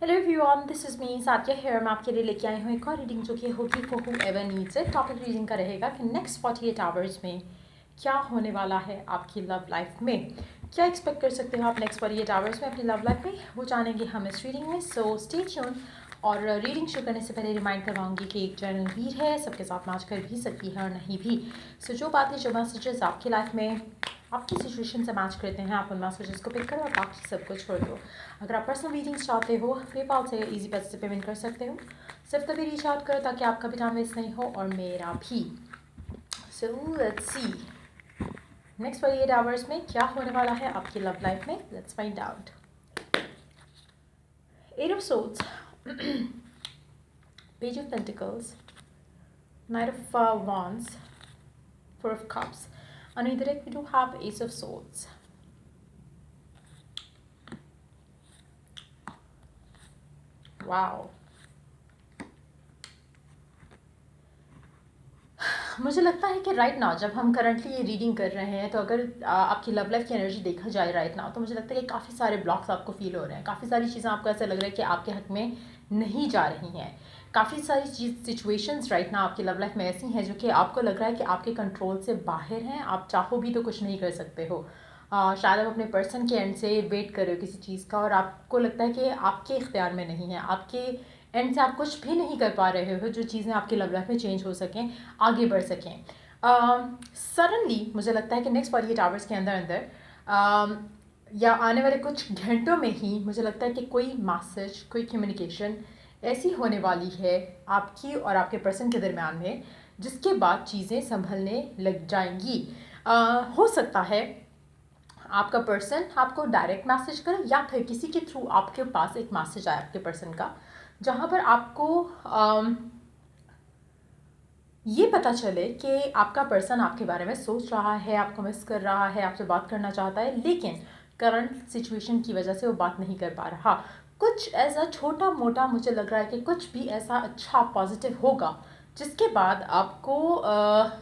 Hello everyone, this is me Sathiya here. मैं आपके लिए लेके आई हूँ एक और रीडिंग जो कि होगी for who ever needs it. Topic reading का रहेगा कि नेक्स्ट 48 आवर्स में क्या होने वाला है आपकी लव लाइफ में। क्या एक्सपेक्ट कर सकते हो आप नेक्स्ट 48 आवर्स में अपनी लव लाइफ में, वो जानेंगे हम इस रीडिंग में। So stay tune. और रीडिंग शुरू करने से पहले रिमाइंड करवाऊंगी कि एक जर्नल रीड है, सबके साथ मैच कर भी सकती है और नहीं भी। सो जो बातें जो मैसेजेस आपकी लाइफ में आपकी सिचुएशन से मैच करते हैं, आप उन मैसेजेस को पिक करो और बाकी सब कुछ छोड़ दो। अगर आप पर्सनल रीडिंग्स चाहते हो, पेपाल से इजी पैसे से पेमेंट कर सकते हो। सिर्फ तभी रीच आउट करो ताकि आपका भी टाइम वेस्ट नहीं हो और मेरा भी। So let's see next 48 hours में क्या होने वाला है आपकी लव लाइफ में। Let's find out. 8 of swords, page of pentacles, night of wands, 4 of cups. Underneath it we do have ace of swords. Wow, मुझे लगता है कि राइट नाउ जब हम करंटली ये रीडिंग कर रहे हैं, तो अगर आपकी लव लाइफ की एनर्जी देखा जाए राइट नाउ, तो मुझे लगता है कि काफ़ी सारे ब्लॉक्स आपको फील हो रहे हैं। काफ़ी सारी चीज़ें आपको ऐसा लग रहा है कि आपके हक में नहीं जा रही हैं। काफ़ी सारी सिचुएशंस राइट नाउ आपकी लव लाइफ में ऐसी हैं जो कि आपको लग रहा है कि आपके कंट्रोल से बाहर हैं। आप चाहो भी तो कुछ नहीं कर सकते हो। शायद आप अपने पर्सन के एंड से वेट कर रहे हो किसी चीज़ का, और आपको लगता है कि आपके इख्तियार में नहीं है। आपके एंड से आप कुछ भी नहीं कर पा रहे हो जो चीज़ें आपकी लव लाइफ में चेंज हो सकें, आगे बढ़ सकें। सडनली मुझे लगता है कि नेक्स्ट 48 आवर्स के अंदर अंदर या आने वाले कुछ घंटों में ही मुझे लगता है कि कोई मैसेज, कोई कम्युनिकेशन ऐसी होने वाली है आपकी और आपके पर्सन के दरम्यान में, जिसके बाद चीज़ें संभलने लग जाएंगी। हो सकता है आपका पर्सन आपको डायरेक्ट मैसेज करे, या फिर किसी के थ्रू आपके पास एक मैसेज आए आपके पर्सन का, जहाँ पर आपको ये पता चले कि आपका पर्सन आपके बारे में सोच रहा है, आपको मिस कर रहा है, आपसे बात करना चाहता है, लेकिन करंट सिचुएशन की वजह से वो बात नहीं कर पा रहा। कुछ ऐसा छोटा मोटा मुझे लग रहा है कि कुछ भी ऐसा अच्छा पॉजिटिव होगा, जिसके बाद आपको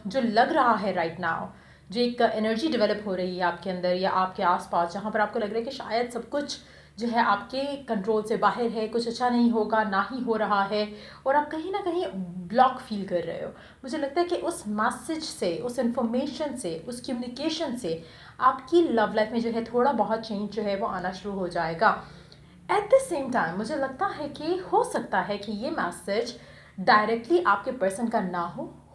जो लग रहा है राइट नाउ, जो एक एनर्जी डेवलप हो रही है आपके अंदर या आपके आसपास, जहाँ पर आपको लग रहा है कि शायद सब कुछ जो है आपके कंट्रोल से बाहर है, कुछ अच्छा नहीं होगा, ना ही हो रहा है, और आप कहीं ना कहीं ब्लॉक फील कर रहे हो। मुझे लगता है कि उस मैसेज से, उस इन्फॉर्मेशन से, उस कम्युनिकेशन से आपकी लव लाइफ में जो है थोड़ा बहुत चेंज जो है वो आना शुरू हो जाएगा। एट द सेम टाइम मुझे लगता है कि हो सकता है कि ये मैसेज डायरेक्टली आपके पर्सन का ना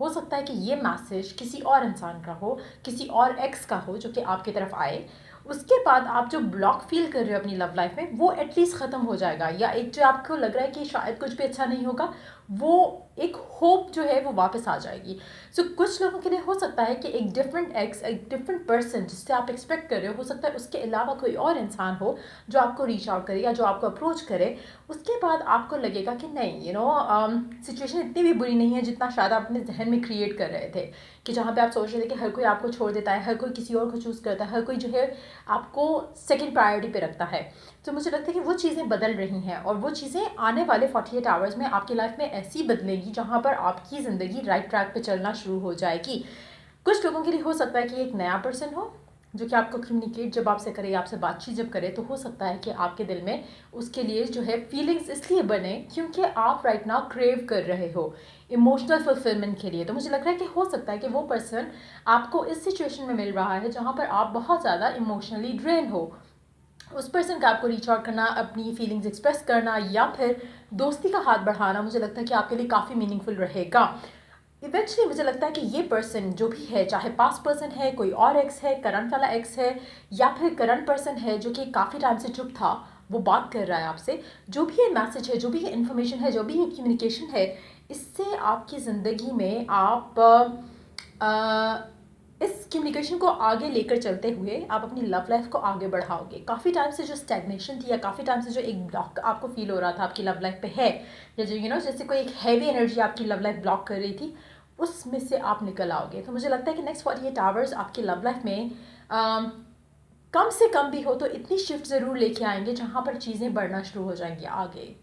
हो सकता है कि ये मैसेज किसी और इंसान का हो, किसी और एक्स का हो जो कि आपकी तरफ आए। उसके बाद आप जो ब्लॉक फील कर रहे हो अपनी लव लाइफ में, वो एटलीस्ट ख़त्म हो जाएगा, या एक जो आपको लग रहा है कि शायद कुछ भी अच्छा नहीं होगा, वो एक होप जो है वो वापस आ जाएगी। सो कुछ लोगों के लिए हो सकता है कि एक डिफरेंट एक्स, एक डिफरेंट पर्सन जिससे आप एक्सपेक्ट कर रहे हो सकता है उसके अलावा कोई और इंसान हो जो आपको रीच आउट करे या जो आपको अप्रोच करे। उसके बाद आपको लगेगा कि नहीं, सिचुएशन इतनी भी बुरी नहीं है जितना शायद आप अपने जहन में क्रिएट कर रहे थे, कि जहाँ पे आप सोच रहे थे कि हर कोई आपको छोड़ देता है, हर कोई किसी और को चूज़ करता है, हर कोई जो है आपको सेकंड प्रायोरिटी पे रखता है। तो मुझे लगता है कि वो चीज़ें बदल रही हैं, और वो चीज़ें आने वाले 48 आवर्स में आपकी लाइफ में ऐसी बदलेंगी जहाँ पर आपकी ज़िंदगी राइट ट्रैक पे चलना शुरू हो जाएगी। कुछ लोगों के लिए हो सकता है कि एक नया पर्सन हो जो कि आपको कम्युनिकेट जब आपसे करे, आपसे बातचीत जब करे, तो हो सकता है कि आपके दिल में उसके लिए जो है फीलिंग्स इसलिए बने क्योंकि आप राइट नाउ क्रेव कर रहे हो इमोशनल फुलफिलमेंट के लिए। तो मुझे लग रहा है कि हो सकता है कि वो पर्सन आपको इस सिचुएशन में मिल रहा है जहाँ पर आप बहुत ज़्यादा इमोशनली ड्रेन हो। उस पर्सन का आपको रीच आउट करना, अपनी फीलिंग्स एक्सप्रेस करना, या फिर दोस्ती का हाथ बढ़ाना, मुझे लगता है कि आपके लिए काफ़ी मीनिंगफुल रहेगा। इवेंचुअली मुझे लगता है कि ये पर्सन जो भी है, चाहे पास्ट पर्सन है, कोई और एक्स है, करंट वाला एक्स है, या फिर करंट पर्सन है जो कि काफ़ी टाइम से चुप था, वो बात कर रहा है आपसे, जो भी ये मैसेज है, जो भी ये इन्फॉर्मेशन है, जो भी ये कम्युनिकेशन है, इससे आपकी ज़िंदगी में आप इस कम्युनिकेशन को आगे लेकर चलते हुए आप अपनी लव लाइफ को आगे बढ़ाओगे। काफ़ी टाइम से जो स्टैग्नेशन थी, या काफ़ी टाइम से जो एक ब्लॉक आपको फील हो रहा था आपकी लव लाइफ पे है, या जो जैसे कोई एक हैवी एनर्जी आपकी लव लाइफ ब्लॉक कर रही थी, उसमें से आप निकल आओगे। तो मुझे लगता है कि नेक्स्ट 48 आवर्स आपकी लव लाइफ में कम से कम भी हो तो इतनी शिफ्ट ज़रूर लेके आएंगे जहाँ पर चीज़ें बढ़ना शुरू हो जाएंगी आगे।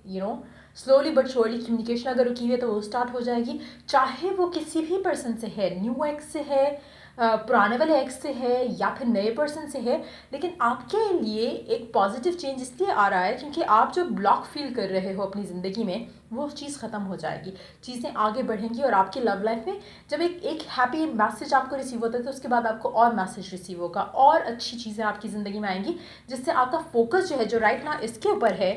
स्लोली बट श्योरली कम्युनिकेशन अगर रुकी हुई है तो वो स्टार्ट हो जाएगी, चाहे वो किसी भी पर्सन से है, न्यू एक्स से है, पुराने वाले एक्स से है या फिर नए पर्सन से है, लेकिन आपके लिए एक पॉजिटिव चेंज इसलिए आ रहा है क्योंकि आप जो ब्लॉक फील कर रहे हो अपनी ज़िंदगी में वो चीज़ ख़त्म हो जाएगी, चीज़ें आगे बढ़ेंगी और आपकी लव लाइफ में जब एक हैप्पी मैसेज आपको रिसीव होता है तो उसके बाद आपको और मैसेज रिसीव होगा और अच्छी चीज़ें आपकी ज़िंदगी में आएंगी, जिससे आपका फोकस जो है जो राइट ना इसके ऊपर है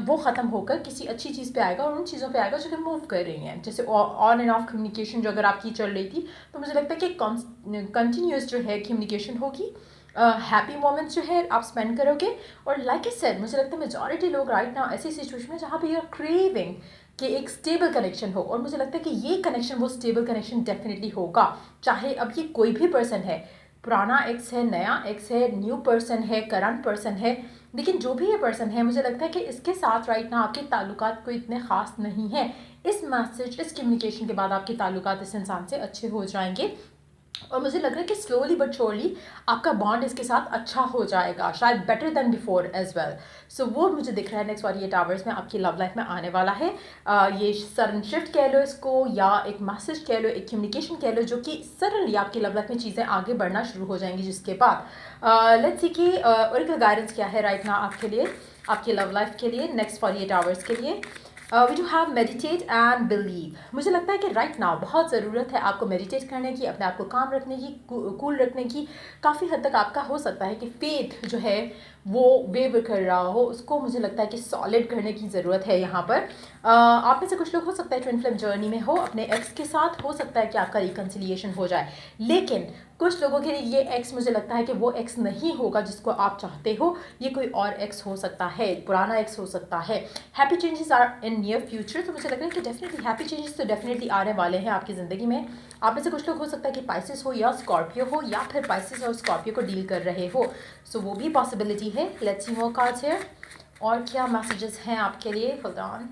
वो ख़त्म होकर किसी अच्छी चीज़ पे आएगा और उन चीज़ों पे आएगा जो कि मूव कर रही हैं। जैसे ऑन एंड ऑफ कम्युनिकेशन जो अगर आपकी चल रही थी तो मुझे लगता है कि कंटिन्यूस जो है कम्युनिकेशन होगी, हैप्पी मोमेंट्स जो है आप स्पेंड करोगे। और लाइक आई सेड मुझे लगता है मेजॉरिटी लोग राइट नाउ ऐसी सिचुएशन में जहाँ पे यू आर क्रेविंग कि एक स्टेबल कनेक्शन हो, और मुझे लगता है कि ये कनेक्शन वो स्टेबल कनेक्शन डेफिनेटली होगा, चाहे अब ये कोई भी पर्सन है, पुराना एक्स है, नया एक्स है, न्यू पर्सन है, करंट पर्सन है, लेकिन जो भी ये पर्सन है मुझे लगता है कि इसके साथ राइट ना आपके ताल्लुकात कोई इतने ख़ास नहीं है। इस मैसेज इस कम्युनिकेशन के बाद आपके ताल्लुकात इस इंसान से अच्छे हो जाएंगे और मुझे लग रहा है कि स्लोली बट श्योरली आपका बॉन्ड इसके साथ अच्छा हो जाएगा, शायद better than before as well. So वो मुझे दिख रहा है नेक्स्ट 48 आवर्स में आपकी लव लाइफ में आने वाला है। ये सडन शिफ्ट कह लो इसको या एक मैसेज कह लो, एक कम्युनिकेशन कह लो, जो कि सडनली आपकी लव लाइफ में चीज़ें आगे बढ़ना शुरू हो जाएंगी, जिसके बाद लेट्स सी कि ओरेकल गाइडेंस क्या है राइट ना आपके लिए, आपकी लव लाइफ के लिए नेक्स्ट 48 आवर्स के लिए। We do have meditate and believe. मुझे लगता है कि राइट नाउ बहुत ज़रूरत है आपको मेडिटेट करने की, अपने आप को काम रखने की, कूल रखने की। काफ़ी हद तक आपका हो सकता है कि फेथ जो है वो वेवर कर रहा हो, उसको मुझे लगता है कि सॉलिड करने की ज़रूरत है यहाँ पर। आप में से कुछ लोग हो सकता है ट्विन फ्लेम जर्नी में हो अपने एक्स के साथ, हो सकता है कि आपका रिकन्सिलिएशन हो जाए, लेकिन कुछ लोगों के लिए ये एक्स मुझे लगता है कि वो एक्स नहीं होगा जिसको आप चाहते हो, ये कोई और एक्स हो सकता है, पुराना एक्स हो सकता है। Happy changes are in near future, तो मुझे लग रहा है कि डेफिनेटली हैप्पी चेंजेस तो डेफिनेटली आने वाले हैं आपकी ज़िंदगी में। आप में से कुछ लोग हो सकता है कि पाइसेस हो या स्कॉर्पियो हो, या फिर पाइसेस और स्कॉर्पियो को डील कर रहे हो, सो वो भी पॉसिबिलिटी है। Let's see more cards here, और क्या मैसेजेस हैं आपके लिए, होल्ड ऑन,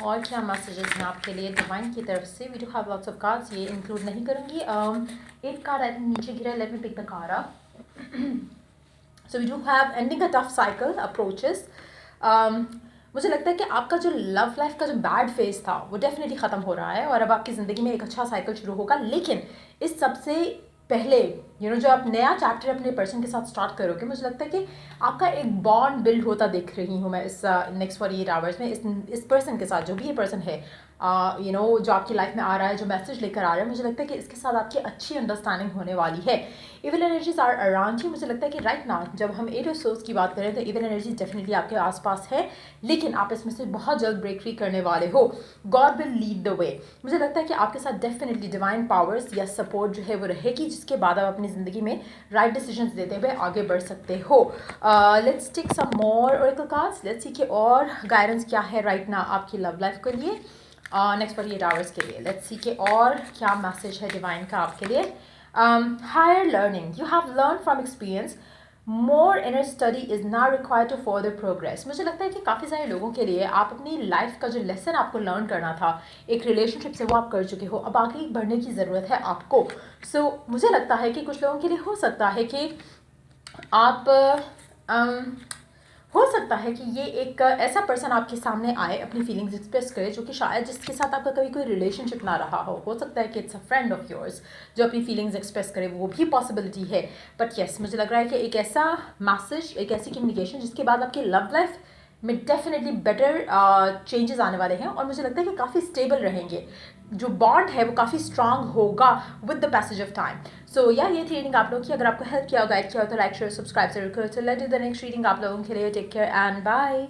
और क्या मैसेजेस हैं आपके लिए डिवाइन की तरफ से। We do have lots of cards, ये इंक्लूड नहीं करूँगी। एक कार्ड आई थिंक नीचे गिरा है, let me pick the card up. So we do have ending a tough cycle approaches. मुझे लगता है कि आपका जो लव लाइफ का जो बैड फेज था वो डेफिनेटली ख़त्म हो रहा है और अब आपकी ज़िंदगी में एक अच्छा साइकिल शुरू होगा, लेकिन इस सबसे पहले जो आप नया चैप्टर अपने पर्सन के साथ स्टार्ट करोगे, मुझे लगता है कि आपका एक बॉन्ड बिल्ड होता देख रही हूँ मैं इस नेक्स्ट 48 आवर्स में इस पर्सन के साथ, जो भी ये पर्सन है जो आपकी लाइफ में आ रहा है, जो मैसेज लेकर आ रहा है। मुझे लगता है कि इसके साथ आपकी अच्छी अंडरस्टैंडिंग होने वाली है। Evil energies are around you. मुझे लगता है कि राइट नाउ जब हम एट ऑफ सोर्स की बात करें तो इविल एनर्जी डेफिनेटली आपके आसपास है, लेकिन आप इसमें से बहुत जल्द ब्रेक फ्री करने वाले हो। God will lead the way. मुझे लगता है कि आपके साथ डेफिनेटली डिवाइन पावर्स या सपोर्ट जो है वो रहेगी, जिसके बाद आप अपनी ज़िंदगी में राइट डिसीजंस देते हुए आगे बढ़ सकते हो। Let's take some more oracle cards, let's see कि और गाइडेंस क्या है राइट नाउ आपकी लव लाइफ के लिए नेक्स्ट 48 आवर्स के लिए। लेट्स सी के और क्या मैसेज है डिवाइन का आपके लिए। Higher learning, you have learn from experience, more inner study is now required to further progress. मुझे लगता है कि काफ़ी सारे लोगों के लिए आप अपनी लाइफ का जो लेसन आपको लर्न करना था एक रिलेशनशिप से, वो आप कर चुके हो, अब आगे बढ़ने की ज़रूरत है आपको। सो मुझे लगता है कि कुछ लोगों के लिए हो सकता है कि आप हो सकता है कि ये एक ऐसा पर्सन आपके सामने आए, अपनी फीलिंग्स एक्सप्रेस करे, जो कि शायद जिसके साथ आपका कभी कोई रिलेशनशिप ना रहा हो सकता है कि it's a friend of yours जो अपनी फीलिंग्स एक्सप्रेस करे, वो भी पॉसिबिलिटी है। बट येस, मुझे लग रहा है कि एक ऐसा मैसेज, एक ऐसी कम्युनिकेशन जिसके बाद आपकी लव लाइफ में डेफिनेटली बेटर चेंजेस आने वाले हैं और मुझे लगता है कि काफ़ी स्टेबल रहेंगे, जो बॉन्ड है वो काफ़ी स्ट्रांग होगा with the passage of time. So या ये थी रीडिंग आप लोग की। अगर आपको हेल्प किया, गाइड किया हो तो लाइक शेयर सब्सक्राइब जरूर करो। तो लेट द नेक्स्ट रीडिंग आप लोगों के लिए। Take care and bye.